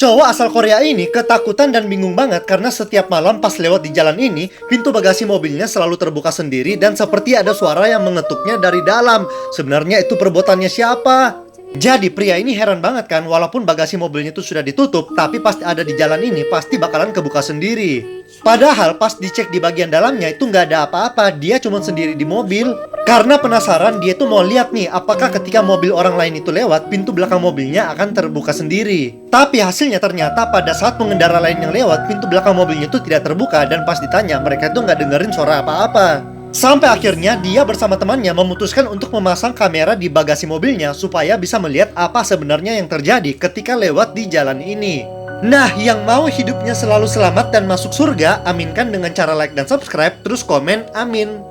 Cowok asal Korea ini ketakutan dan bingung banget karena setiap malam pas lewat di jalan ini, pintu bagasi mobilnya selalu terbuka sendiri dan seperti ada suara yang mengetuknya dari dalam. Sebenarnya itu perbuatannya siapa? Jadi pria ini heran banget kan, walaupun bagasi mobilnya itu sudah ditutup, tapi pasti ada di jalan ini pasti bakalan kebuka sendiri. Padahal pas dicek di bagian dalamnya itu nggak ada apa-apa, dia cuma sendiri di mobil. Karena penasaran, dia tuh mau lihat nih, apakah ketika mobil orang lain itu lewat, pintu belakang mobilnya akan terbuka sendiri. Tapi hasilnya ternyata pada saat pengendara lain yang lewat, pintu belakang mobilnya itu tidak terbuka, dan pas ditanya, mereka itu nggak dengerin suara apa-apa. Sampai akhirnya dia bersama temannya memutuskan untuk memasang kamera di bagasi mobilnya supaya bisa melihat apa sebenarnya yang terjadi ketika lewat di jalan ini. Nah, yang mau hidupnya selalu selamat dan masuk surga, aminkan dengan cara like dan subscribe, terus komen, amin.